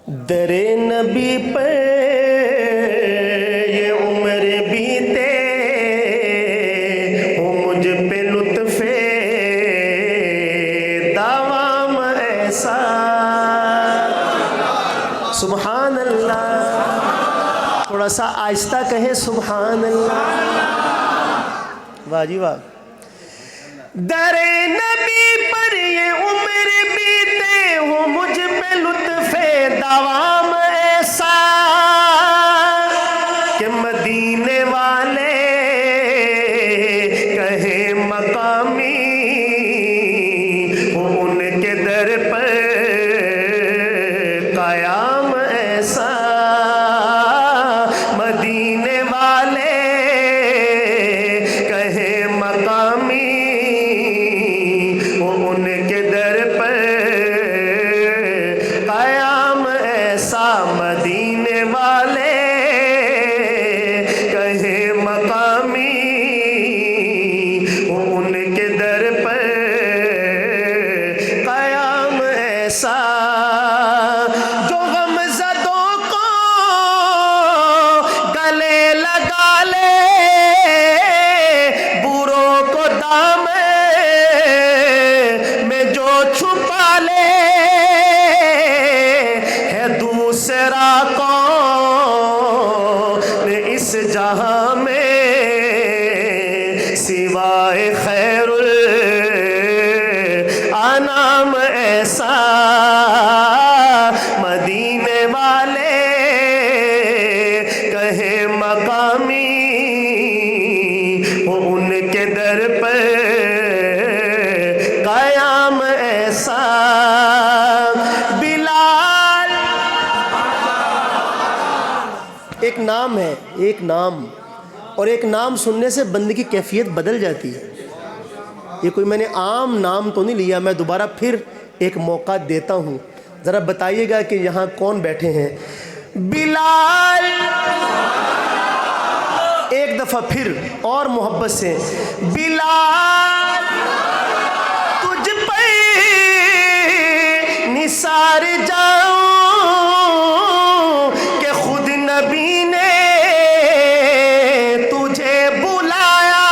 در نبی پر یہ عمر بیتے ہو مجھ پہ لطف دوام ایسا. سبحان اللہ. تھوڑا سا آہستہ کہیں سبحان اللہ. واہ جی واہ. در نبی پر یہ عمر بیتے ہو مجھ پہ لطف دوام ایسا کہ مدینے والے کہیں مقامی ہو ان کے در پر قیام ایسا. مدینے والے کہیں مقامی ان کے در پر قیام ایسا. مدینے والے کہیں مقامی ان کے در پر قیام ایسا. جو غم زدوں کو گلے لگا لے بروں کو دامن میں جو چھپا لے ہے دوسرا کون اس جہاں میں سوائے خیر الانام ایسا. مدینے والے کہیں مقامی ہو ان کے در پر قیام ایسا. بلال ایک نام ہے، ایک نام، اور ایک نام سننے سے بندے کی کیفیت بدل جاتی ہے. یہ کوئی میں نے عام نام تو نہیں لیا. میں دوبارہ پھر ایک موقع دیتا ہوں، ذرا بتائیے گا کہ یہاں کون بیٹھے ہیں. بلال ایک دفعہ پھر اور محبت سے. بلال تجھ پہ نثار جاؤں کہ خود نبی نے تجھے بلایا.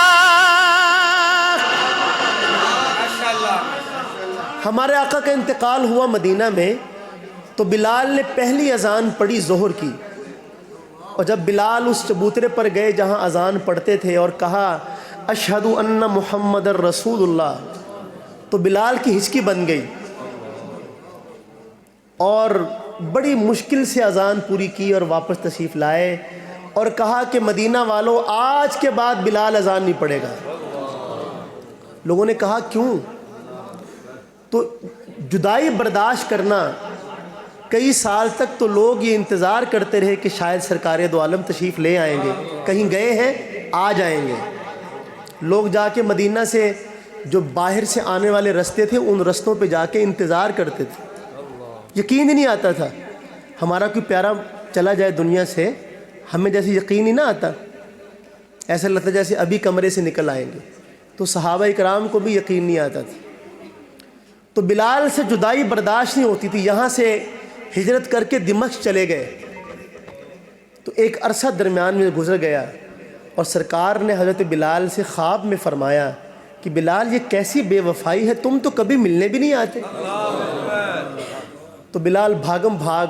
ہمارے آقا کا انتقال ہوا مدینہ میں تو بلال نے پہلی اذان پڑھی ظہر کی، اور جب بلال اس چبوترے پر گئے جہاں اذان پڑھتے تھے اور کہا اشہد ان محمد رسول اللہ، تو بلال کی ہچکی بن گئی اور بڑی مشکل سے اذان پوری کی اور واپس تشریف لائے اور کہا کہ مدینہ والوں آج کے بعد بلال اذان نہیں پڑھے گا. لوگوں نے کہا کیوں؟ تو جدائی برداشت کرنا، کئی سال تک تو لوگ یہ انتظار کرتے رہے کہ شاید سرکار دو عالم تشریف لے آئیں گے، کہیں گئے ہیں آ جائیں گے. لوگ جا کے مدینہ سے جو باہر سے آنے والے رستے تھے ان رستوں پہ جا کے انتظار کرتے تھے. یقین ہی نہیں آتا تھا. ہمارا کوئی پیارا چلا جائے دنیا سے، ہمیں جیسے یقین ہی نہ آتا، ایسا لگتا جیسے ابھی کمرے سے نکل آئیں گے. تو صحابہ کرام کو بھی یقین نہیں آتا تھا. تو بلال سے جدائی برداشت نہیں ہوتی تھی. یہاں سے ہجرت کر کے دمشق چلے گئے تو ایک عرصہ درمیان میں گزر گیا اور سرکار نے حضرت بلال سے خواب میں فرمایا کہ بلال یہ کیسی بے وفائی ہے، تم تو کبھی ملنے بھی نہیں آتے. تو بلال بھاگم بھاگ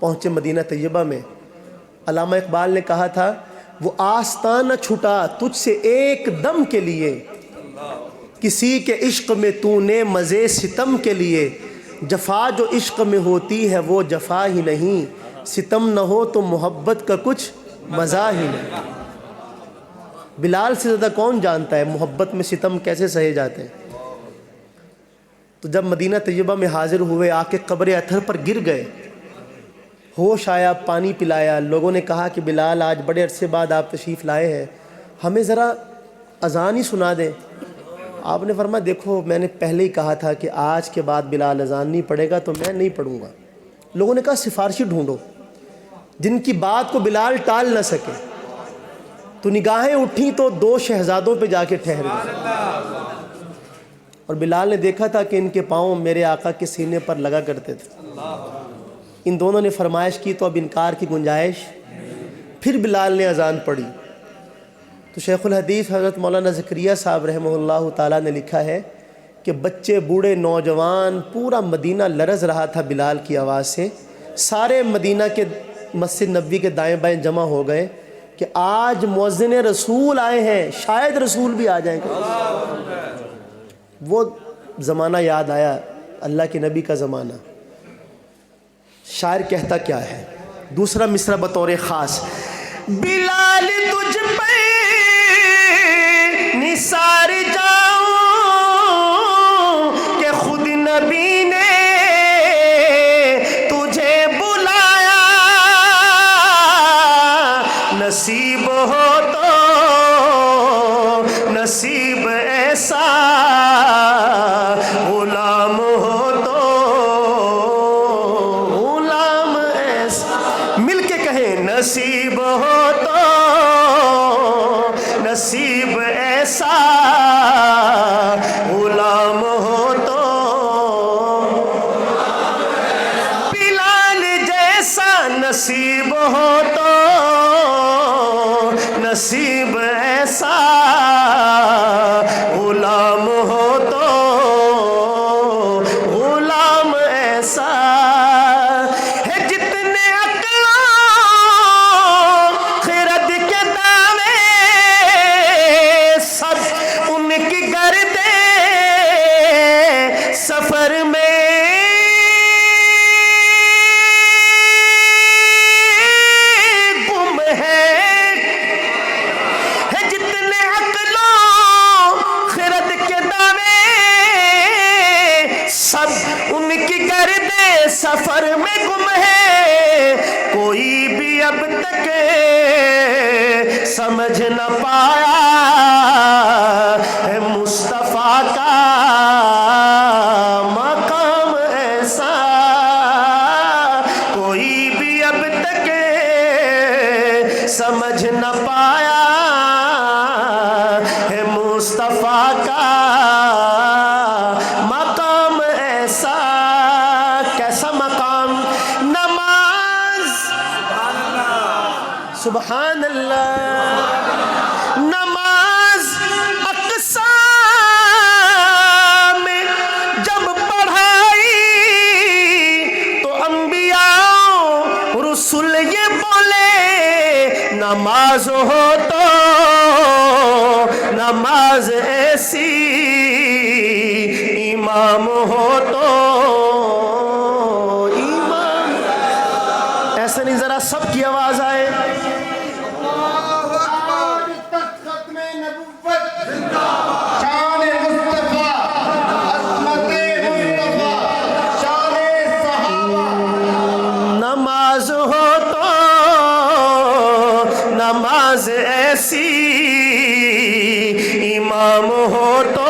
پہنچے مدینہ طیبہ میں. علامہ اقبال نے کہا تھا وہ آستان نہ چھٹا تجھ سے ایک دم کے لیے، کسی کے عشق میں تو نے مزے ستم کے لیے. جفا جو عشق میں ہوتی ہے وہ جفا ہی نہیں، ستم نہ ہو تو محبت کا کچھ مزہ ہی نہیں. بلال سے زیادہ کون جانتا ہے محبت میں ستم کیسے سہے جاتے ہیں. تو جب مدینہ طیبہ میں حاضر ہوئے آ کے قبر اطہر پر گر گئے، ہوش آیا، پانی پلایا. لوگوں نے کہا کہ بلال آج بڑے عرصے بعد آپ تشریف لائے ہیں، ہمیں ذرا اذان ہی سنا دیں. آپ نے فرمایا دیکھو میں نے پہلے ہی کہا تھا کہ آج کے بعد بلال اذان نہیں پڑھے گا تو میں نہیں پڑھوں گا. لوگوں نے کہا سفارشی ڈھونڈو جن کی بات کو بلال ٹال نہ سکے. تو نگاہیں اٹھیں تو دو شہزادوں پہ جا کے ٹھہر گئے، اور بلال نے دیکھا تھا کہ ان کے پاؤں میرے آقا کے سینے پر لگا کرتے تھے. ان دونوں نے فرمائش کی تو اب انکار کی گنجائش. پھر بلال نے اذان پڑھی تو شیخ الحدیث حضرت مولانا زکریا صاحب رحمہ اللہ تعالیٰ نے لکھا ہے کہ بچے بوڑھے نوجوان پورا مدینہ لرز رہا تھا بلال کی آواز سے. سارے مدینہ کے مسجد نبوی کے دائیں بائیں جمع ہو گئے کہ آج مؤذن رسول آئے ہیں، شاید رسول بھی آ جائیں گے. وہ زمانہ یاد آیا، اللہ کے نبی کا زمانہ. شاعر کہتا کیا ہے؟ دوسرا مصرع بطور خاص: بلال تجھ پہ نثار جاؤں کہ خود نبی نے تجھے بلایا، نصیب ہو تو نصیب ایسا، غلام ہو تو غلام ایسا. مل کے کہیں: نصیب ہو تو نصیب ایسا، غلام ہو تو. بلال جیسا نصیب ہو تو نصیب ایسا، غلام ہو تو غلام ایسا. ہے جتنے عقلوں خرد کے دعوے، سب ان کی گرد سفر میں گم ہے. جتنے عقلوں خرد کے دعوے، سب ان کی گرد سفر میں گم ہے. کوئی بھی اب تک سمجھ نہ پایا ہے مصطفیٰ کا مقام ایسا. کوئی بھی اب تک سمجھ نہ پایا ہے مصطفیٰ کا مقام ایسا. کیسا مقام؟ نماز، سبحان اللہ، نماز اقصی میں جب پڑھائی تو انبیاء رسول یہ بولے: نماز ہو تو نماز ایسی، امام ہو تو امام. ایسا نہیں، ذرا سب کی آواز آئے. نماز ہو تو نماز ایسی، امام ہو تو